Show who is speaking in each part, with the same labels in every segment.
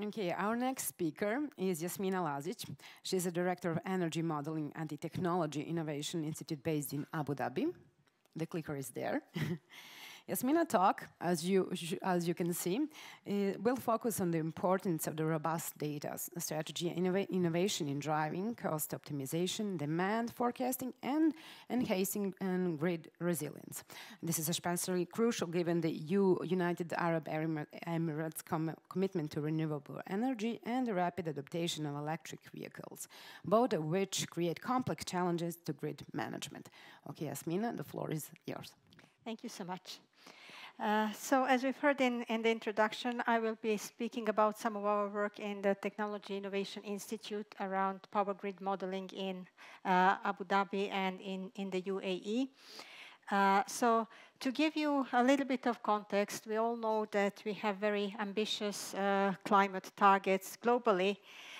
Speaker 1: Okay, our next speaker is Jasmina Lazic. She's a director of energy modeling at the Technology Innovation Institute based in Abu Dhabi. The clicker is there. Yasmina talk, as you can see, will focus on the importance of the robust data strategy, innovation in driving, cost optimization, demand forecasting, and enhancing grid resilience. This is especially crucial given the United Arab Emirates commitment to renewable energy and the rapid adaptation of electric vehicles, both of which create complex challenges to grid management. Okay, Yasmina, the floor is yours.
Speaker 2: Thank you so much. So as we've heard in the introduction, I will be speaking about some of our work in the Technology Innovation Institute around power grid modeling in Abu Dhabi and in the UAE. So to give you a little bit of context, we all know that we have very ambitious climate targets globally,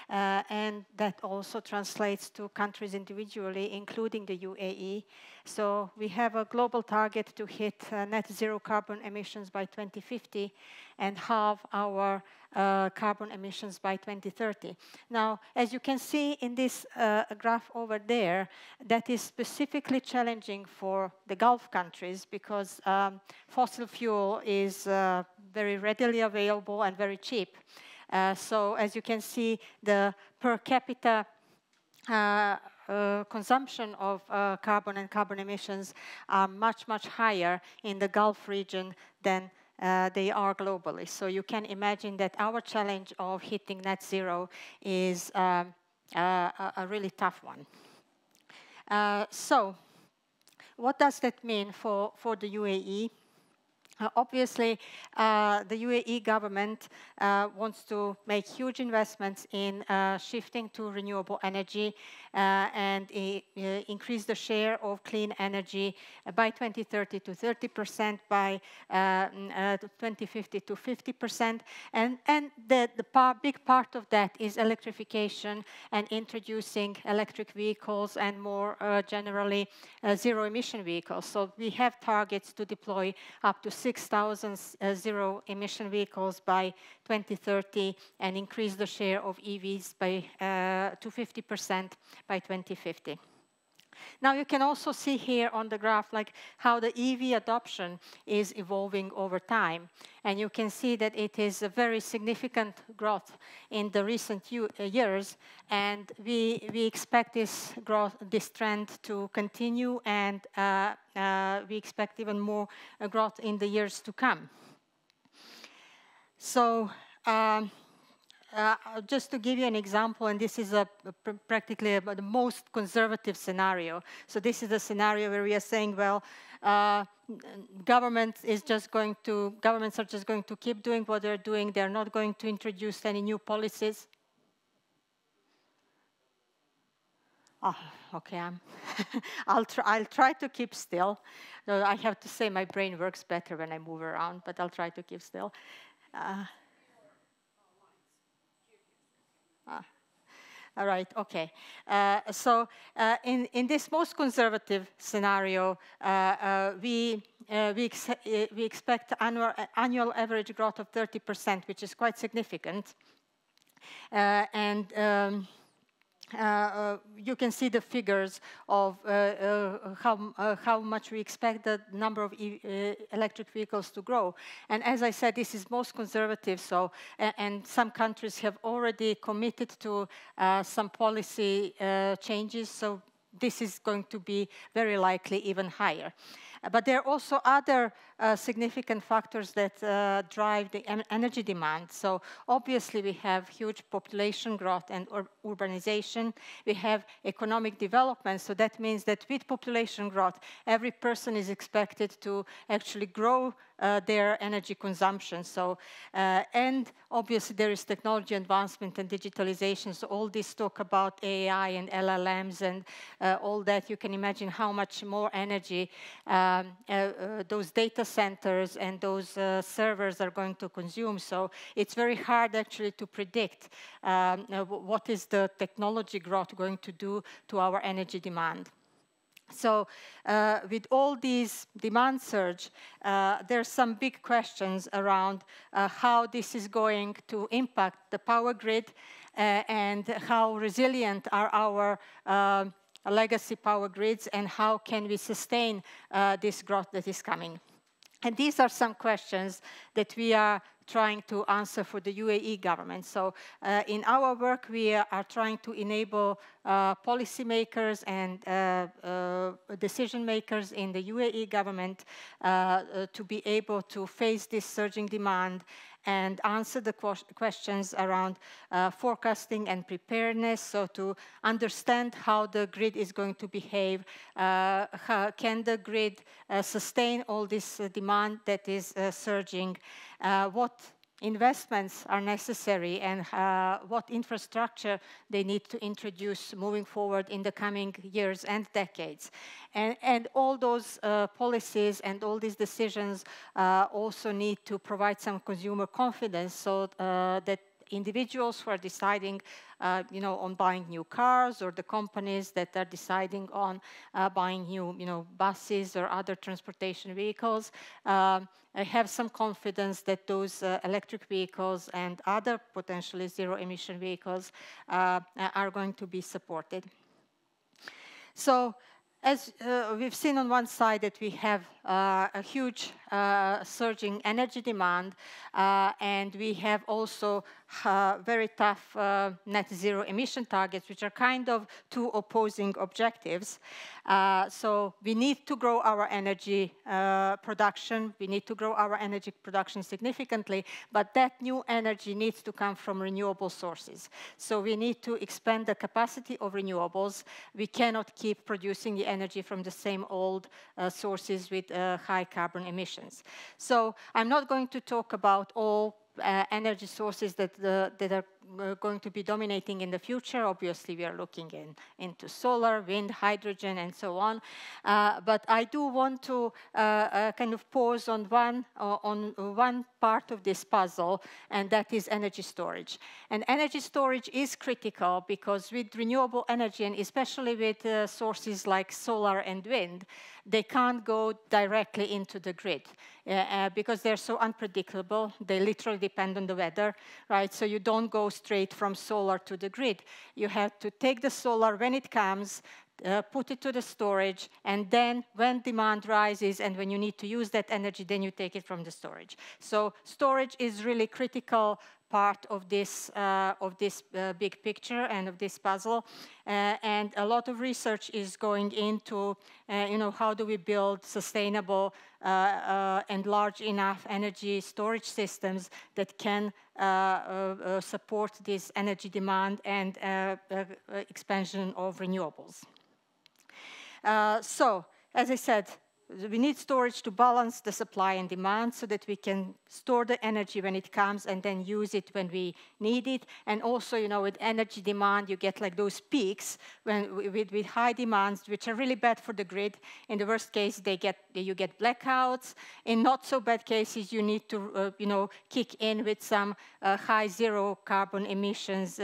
Speaker 2: and that also translates to countries individually, including the UAE. So we have a global target to hit net zero carbon emissions by 2050 and halve our carbon emissions by 2030. Now, as you can see in this graph over there, that is specifically challenging for the Gulf countries because fossil fuel is very readily available and very cheap. So as you can see, the per capita consumption of carbon and carbon emissions are much, much higher in the Gulf region than they are globally. So you can imagine that our challenge of hitting net zero is a really tough one. So what does that mean for the UAE? Obviously, the UAE government wants to make huge investments in shifting to renewable energy and increase the share of clean energy by 2030 to 30%, by 2050 to 50%. And the big part of that is electrification and introducing electric vehicles and more generally zero-emission vehicles. So we have targets to deploy up to 6,000 zero-emission vehicles by 2030 and increase the share of EVs by to 50% by 2050. Now you can also see here on the graph like how the EV adoption is evolving over time. And you can see that it is a very significant growth in the recent years. And we expect this growth, this trend to continue, and we expect even more growth in the years to come. So just to give you an example, and this is practically the most conservative scenario. So this is a scenario where we are saying, well, governments are just going to keep doing what they're doing. They're not going to introduce any new policies. Oh, okay, I'll try to keep still. No, I have to say my brain works better when I move around, but I'll try to keep still. All right, okay. So in this most conservative scenario, we expect annual average growth of 30%, which is quite significant. You can see the figures of how much we expect the number of electric vehicles to grow. And as I said, this is most conservative. So, and some countries have already committed to some policy changes. So this is going to be very likely even higher. But there are also other significant factors that drive the energy demand. So obviously we have huge population growth and urbanization. We have economic development. So that means that with population growth, every person is expected to actually grow their energy consumption. So, and obviously there is technology advancement and digitalization. So all this talk about AI and LLMs and all that, you can imagine how much more energy those data centers and those servers are going to consume. So it's very hard actually to predict what is the technology growth going to do to our energy demand. So with all these demand surge, there's some big questions around how this is going to impact the power grid and how resilient are our legacy power grids, and how can we sustain this growth that is coming. And these are some questions that we are trying to answer for the UAE government. So in our work, we are trying to enable policymakers and decision makers in the UAE government to be able to face this surging demand and answer the questions around forecasting and preparedness, so to understand how the grid is going to behave, can the grid sustain all this demand that is surging, what investments are necessary, and what infrastructure they need to introduce moving forward in the coming years and decades. And all those policies and all these decisions also need to provide some consumer confidence, so that individuals who are deciding on buying new cars, or the companies that are deciding on buying new buses or other transportation vehicles, have some confidence that those electric vehicles and other potentially zero-emission vehicles are going to be supported. So, as we've seen on one side that we have a huge surging energy demand, and we have also very tough net zero emission targets, which are kind of two opposing objectives. So we need to grow our energy production. We need to grow our energy production significantly, but that new energy needs to come from renewable sources. So we need to expand the capacity of renewables. We cannot keep producing the energy from the same old sources with high carbon emissions. So I'm not going to talk about all energy sources that are going to be dominating in the future. Obviously, we are looking into solar, wind, hydrogen, and so on. But I do want to kind of pause on one part of this puzzle, and that is energy storage. And energy storage is critical because with renewable energy, and especially with sources like solar and wind, they can't go directly into the grid because they're so unpredictable. They literally depend on the weather, right? So you don't go straight from solar to the grid. You have to take the solar when it comes, put it to the storage, and then when demand rises and when you need to use that energy, then you take it from the storage. So storage is really critical part of this big picture and of this puzzle, and a lot of research is going into how do we build sustainable and large enough energy storage systems that can support this energy demand and expansion of renewables. So, as I said, we need storage to balance the supply and demand so that we can store the energy when it comes and then use it when we need it. And also, with energy demand, you get like those peaks with high demands, which are really bad for the grid. In the worst case, you get blackouts. In not so bad cases, you need to kick in with some high zero carbon emissions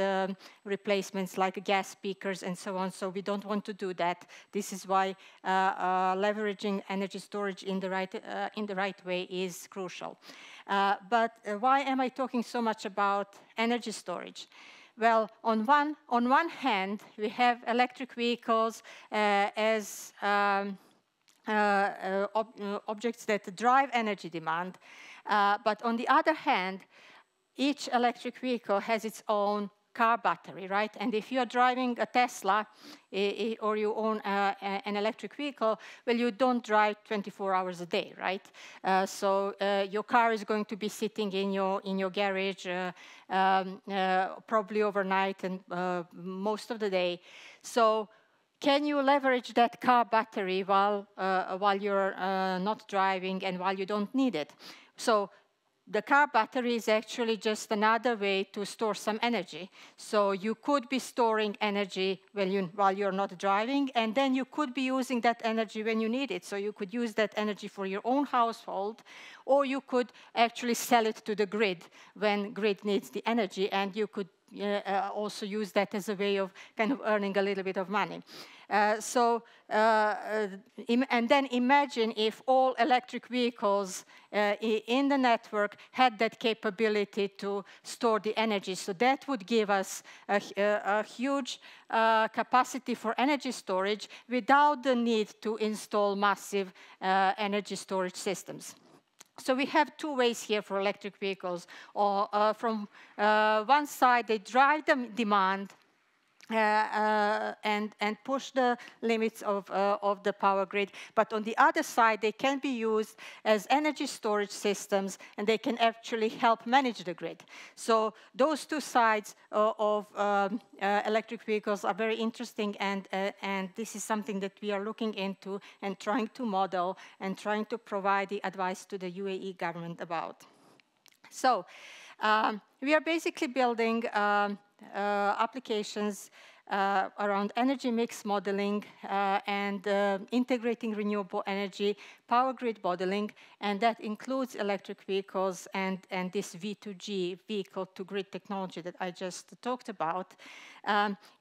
Speaker 2: replacements like gas peakers and so on. So we don't want to do that. This is why leveraging energy storage in the right way is crucial. But why am I talking so much about energy storage? Well, on one hand, we have electric vehicles as objects that drive energy demand. But on the other hand, each electric vehicle has its own car battery, right? And if you're driving a Tesla or you own an electric vehicle, well, you don't drive 24 hours a day, right? So your car is going to be sitting in your garage probably overnight and most of the day. So can you leverage that car battery while you're not driving and while you don't need it? So the car battery is actually just another way to store some energy. So you could be storing energy while you're not driving, and then you could be using that energy when you need it. So you could use that energy for your own household, or you could actually sell it to the grid when grid needs the energy, and you could also use that as a way of kind of earning a little bit of money. And then imagine if all electric vehicles in the network had that capability to store the energy. So that would give us a huge capacity for energy storage without the need to install massive energy storage systems. So we have two ways here for electric vehicles. From one side, they drive the demand and push the limits of the power grid. But on the other side, they can be used as energy storage systems, and they can actually help manage the grid. So those two sides of electric vehicles are very interesting, and this is something that we are looking into and trying to model and trying to provide the advice to the UAE government about. So we are basically building applications around energy mix modeling and integrating renewable energy, power grid modeling, and that includes electric vehicles and this V2G, vehicle to grid technology that I just talked about,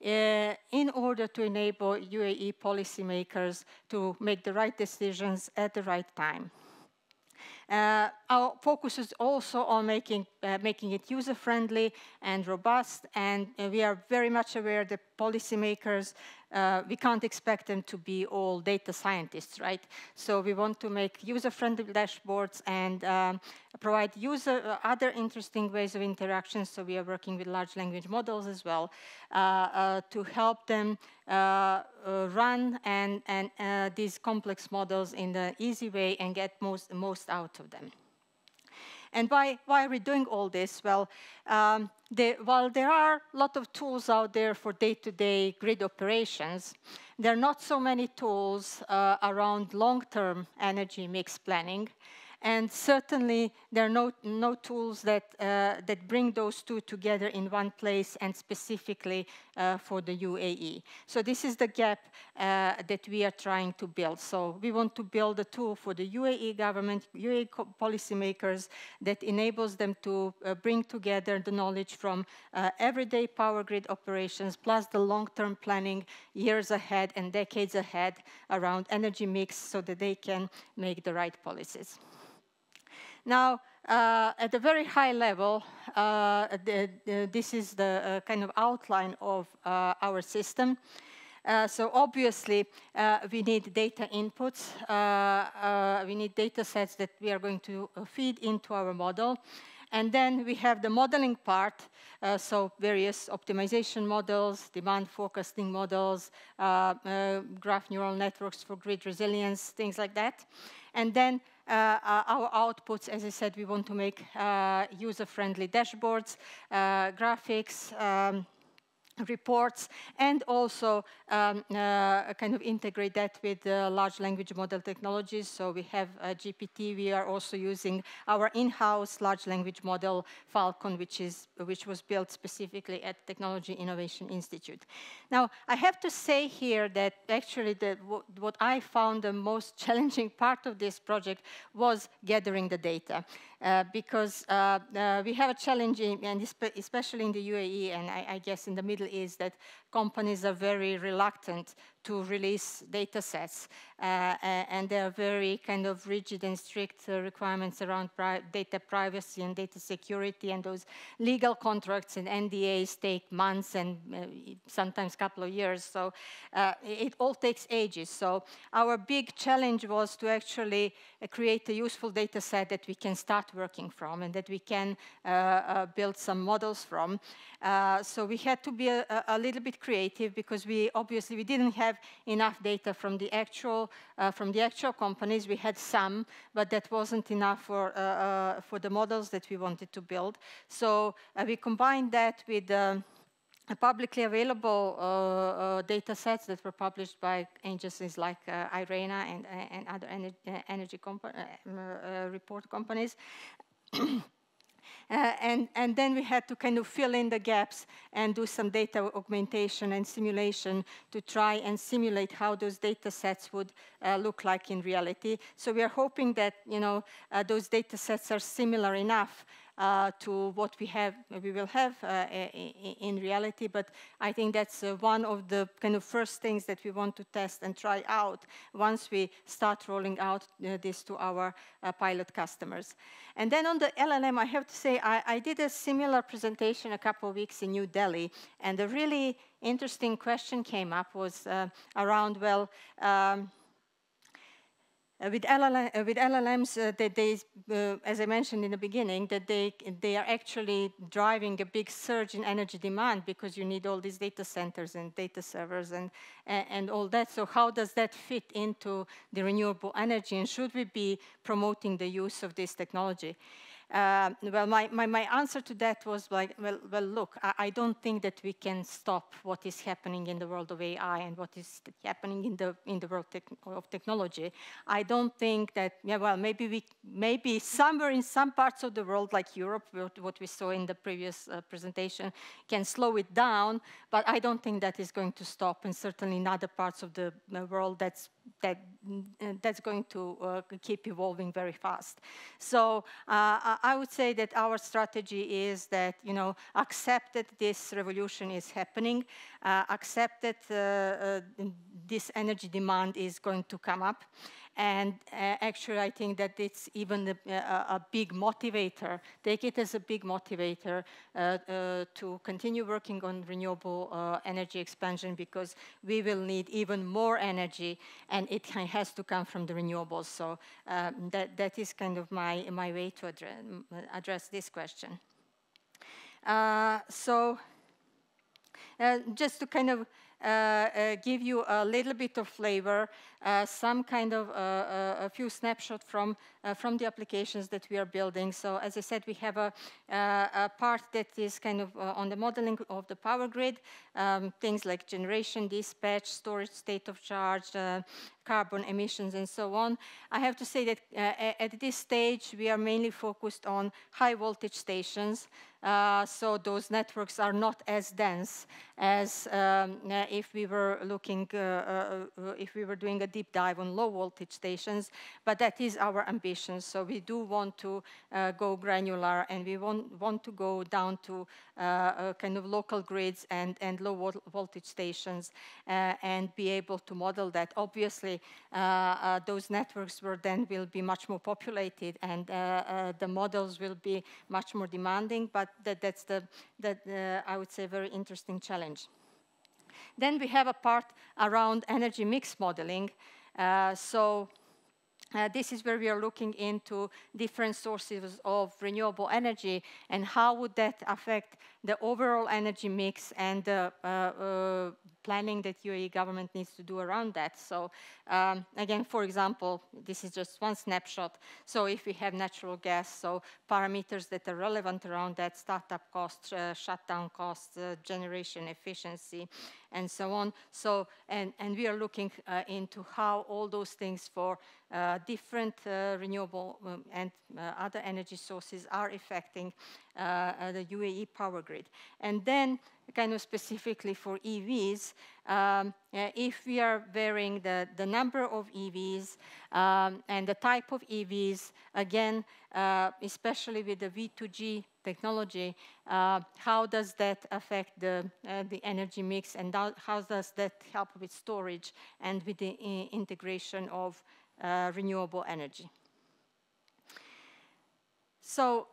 Speaker 2: in order to enable UAE policymakers to make the right decisions at the right time. Our focus is also on making it user-friendly and robust, and we are very much aware that policymakers, we can't expect them to be all data scientists, right? So we want to make user-friendly dashboards and provide other interesting ways of interaction. So we are working with large language models as well to help them run these complex models in the easy way and get most out of them. And why are we doing all this? Well, while there are a lot of tools out there for day-to-day grid operations, there are not so many tools around long-term energy mix planning. And certainly, there are no tools that bring those two together in one place and specifically for the UAE. So this is the gap that we are trying to build. So we want to build a tool for the UAE government, UAE policymakers that enables them to bring together the knowledge from everyday power grid operations plus the long-term planning years ahead and decades ahead around energy mix so that they can make the right policies. Now, at a very high level, this is the kind of outline of our system. So obviously, we need data inputs. We need data sets that we are going to feed into our model. And then we have the modeling part, so various optimization models, demand forecasting models, graph neural networks for grid resilience, things like that. And then our outputs, as I said, we want to make user-friendly dashboards, graphics, reports, and also kind of integrate that with large language model technologies. So we have GPT. We are also using our in-house large language model, Falcon, which was built specifically at Technology Innovation Institute. Now, I have to say here that actually what I found the most challenging part of this project was gathering the data. Because we have a challenge, and especially in the UAE, and I guess in the Middle East, that companies are very reluctant to release data sets. And there are very kind of rigid and strict requirements around data privacy and data security, and those legal contracts and NDAs take months and sometimes a couple of years. So it all takes ages. So our big challenge was to actually create a useful data set that we can start working from and that we can build some models from. So we had to be a little bit creative because we didn't have enough data from the actual companies. We had some, but that wasn't enough for the models that we wanted to build. So we combined that with publicly available data sets that were published by agencies like IRENA and other energy report companies. And then we had to kind of fill in the gaps and do some data augmentation and simulation to try and simulate how those data sets would look like in reality. So we are hoping that those data sets are similar enough to what we will have in reality. But I think that's one of the kind of first things that we want to test and try out once we start rolling out this to our pilot customers. And then on the LLM, I have to say, I did a similar presentation a couple of weeks in New Delhi, and a really interesting question came up was around, well, with LLMs, that they, as I mentioned in the beginning, that they are actually driving a big surge in energy demand because you need all these data centers and data servers and all that. So how does that fit into the renewable energy, and should we be promoting the use of this technology? Well, my answer to that was like, well, look, I don't think that we can stop what is happening in the world of AI and what is happening in the world of technology. I don't think that, yeah, well, maybe somewhere in some parts of the world, like Europe, what we saw in the previous presentation, can slow it down, but I don't think that is going to stop, and certainly in other parts of the world that's going to keep evolving very fast. So I would say that our strategy is that, accept that this revolution is happening, accept that this energy demand is going to come up. And actually, I think that it's even a big motivator. Take it as a big motivator to continue working on renewable energy expansion, because we will need even more energy, and it has to come from the renewables. So that is kind of my way to address this question. Just to kind of give you a little bit of flavor, some kind of a few snapshots from the applications that we are building. So as I said, we have a part that is kind of on the modeling of the power grid, things like generation, dispatch, storage, state of charge, carbon emissions, and so on. I have to say that at this stage, we are mainly focused on high voltage stations. So those networks are not as dense as if we were looking, if we were doing a deep dive on low voltage stations, but that is our ambition. So we do want to go granular, and we want to go down to kind of local grids and low voltage stations and be able to model that. Obviously, those networks will be much more populated, and the models will be much more demanding, but that's I would say, very interesting challenge. Then we have a part around energy mix modeling. This is where we are looking into different sources of renewable energy and how would that affect the overall energy mix and the planning that UAE government needs to do around that. So again, for example, this is just one snapshot. So if we have natural gas, so parameters that are relevant around that, startup costs, shutdown costs, generation efficiency, and so on. So, and we are looking into how all those things for different renewable and other energy sources are affecting the UAE power grid. And then, kind of specifically for EVs, if we are varying the number of EVs and the type of EVs, again, especially with the V2G technology, how does that affect the energy mix, and how does that help with storage and with the integration of renewable energy? So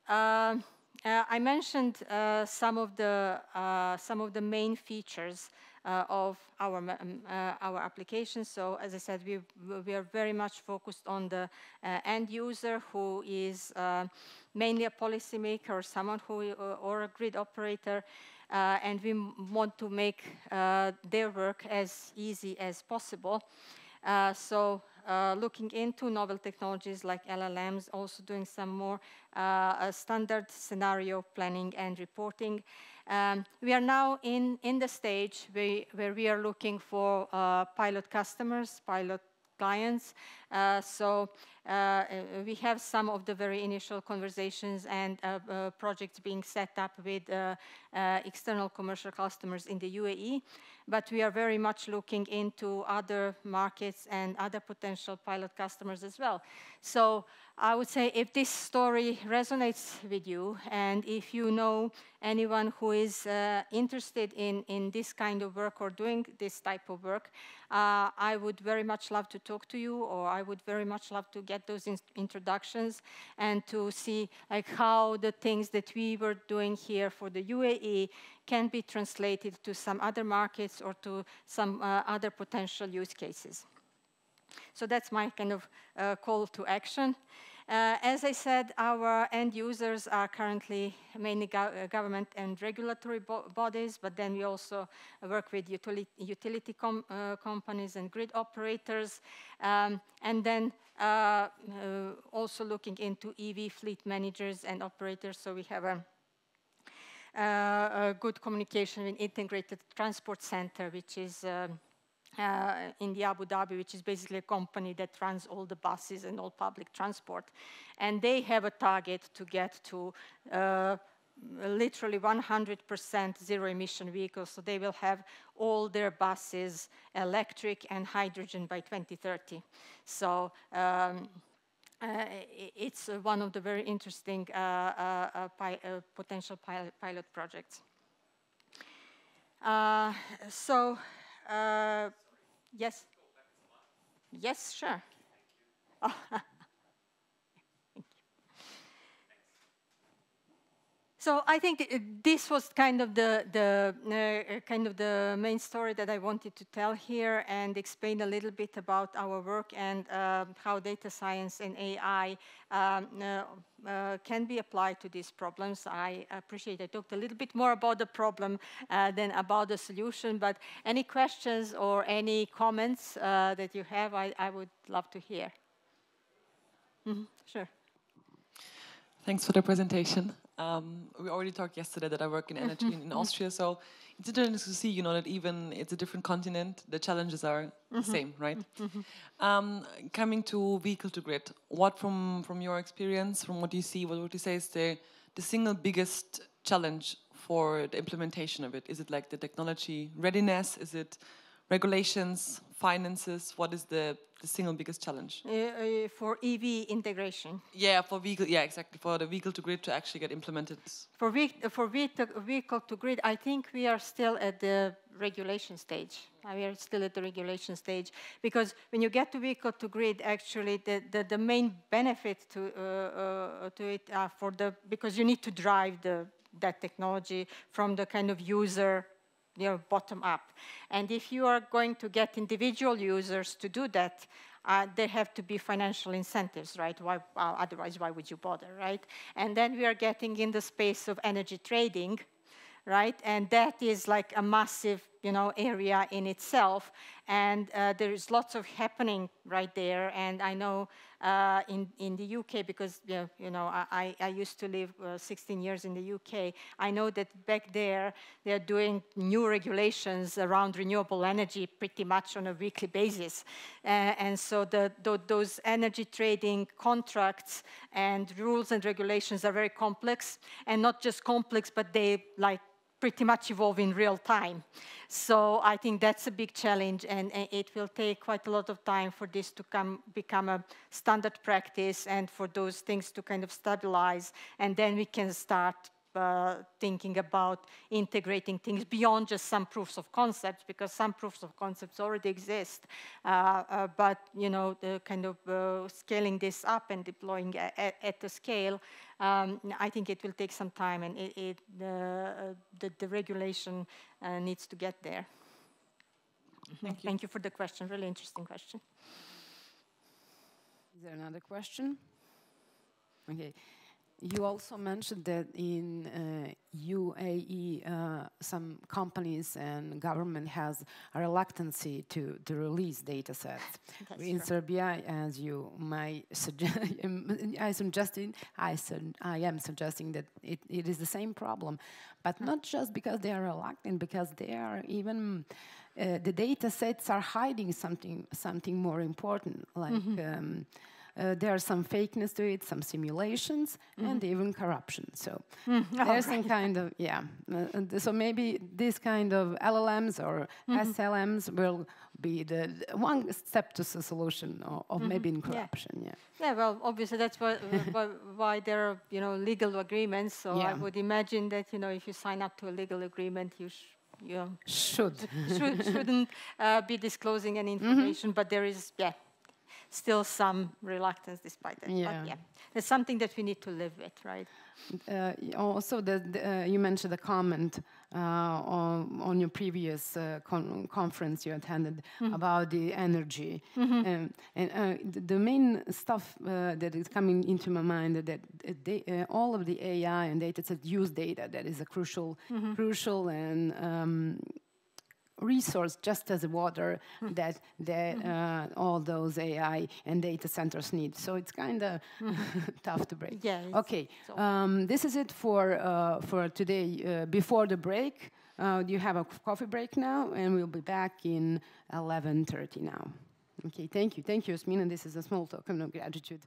Speaker 2: I mentioned some of the main features of our application. So as I said, we are very much focused on the end user, who is mainly a policymaker or someone or a grid operator, and we want to make their work as easy as possible. Looking into novel technologies like LLMs, also doing some more standard scenario planning and reporting. We are now in the stage where we are looking for pilot customers, pilot clients. we have some of the very initial conversations and projects being set up with external commercial customers in the UAE, but we are very much looking into other markets and other potential pilot customers as well. So I would say if this story resonates with you, and if you know anyone who is interested in this kind of work or doing this type of work, I would very much love to talk to you, or I would very much love to get those introductions and to see like how the things that we were doing here for the UAE can be translated to some other markets or to some other potential use cases. So that's my kind of call to action. As I said, our end users are currently mainly government and regulatory bodies, but then we also work with utility companies and grid operators, and then also looking into EV fleet managers and operators. So we have a good communication with Integrated Transport Center, which is in the Abu Dhabi, which is basically a company that runs all the buses and all public transport. And they have a target to get to literally 100% zero-emission vehicles. So they will have all their buses electric and hydrogen by 2030. So it's one of the very interesting potential pilot projects. Yes. Yes, sure. Oh. So I think this was kind of the main story that I wanted to tell here, and explain a little bit about our work and how data science and AI can be applied to these problems. I appreciate I talked a little bit more about the problem than about the solution, but any questions or any comments that you have, I would love to hear. Mm-hmm. Sure.
Speaker 3: Thanks for the presentation. We already talked yesterday that I work in energy in Austria, so it's interesting to see, that even it's a different continent, the challenges are the same, right? Coming to vehicle to grid, what from your experience, from what you see, what would you say is the single biggest challenge for the implementation of it? Is it like the technology readiness? Is it regulations, finances? What is the single biggest challenge?
Speaker 2: For EV integration.
Speaker 3: Yeah, for vehicle. Yeah, exactly. For the vehicle to grid to actually get implemented.
Speaker 2: For vehicle to grid, I think we are still at the regulation stage. We are still at the regulation stage, because when you get to vehicle to grid, actually the main benefit to it because you need to drive that technology from the kind of user, bottom up. And if you are going to get individual users to do that, there have to be financial incentives, right? Otherwise, why would you bother, right? And then we are getting in the space of energy trading, right? And that is like a massive, area in itself. And there is lots of happening right there. And I know in the UK, because I used to live 16 years in the UK. I know that back there they're doing new regulations around renewable energy pretty much on a weekly basis, and so those energy trading contracts and rules and regulations are very complex, and not just complex, but they pretty much evolve in real time. So I think that's a big challenge, and it will take quite a lot of time for this to become a standard practice, and for those things to kind of stabilize, and then we can start thinking about integrating things beyond just some proofs of concepts, because some proofs of concepts already exist. But the kind of scaling this up and deploying at the scale, I think it will take some time, and the regulation needs to get there. Thank you for the question. Really interesting question.
Speaker 1: Is there another question? Okay. You also mentioned that in UAE, some companies and government has a reluctancy to release data sets. In Serbia, as you might suggest, I am suggesting that it is the same problem, but not just because they are reluctant, because they are even the data sets are hiding something more important, like. there are some fakeness to it, some simulations, and even corruption. So there's some kind of, so maybe this kind of LLMs or SLMs will be the one step to the solution of maybe in corruption.
Speaker 2: Yeah, well, obviously that's why there are, legal agreements. So I would imagine that, if you sign up to a legal agreement, you shouldn't be disclosing any information, but there is, still some reluctance despite that. But it's something that we need to live with, right?
Speaker 1: Also, you mentioned the comment on your previous conference you attended about the energy. And the main stuff that is coming into my mind that all of the AI and data sets use data. That is a crucial and resource, just as water that all those AI and data centers need. So it's kind of tough to break.
Speaker 2: Yeah.
Speaker 1: Okay. This is it for today. Before the break, you have a coffee break now, and we'll be back in 11:30 now. Okay. Thank you. Thank you, Yasmina. This is a small token of gratitude.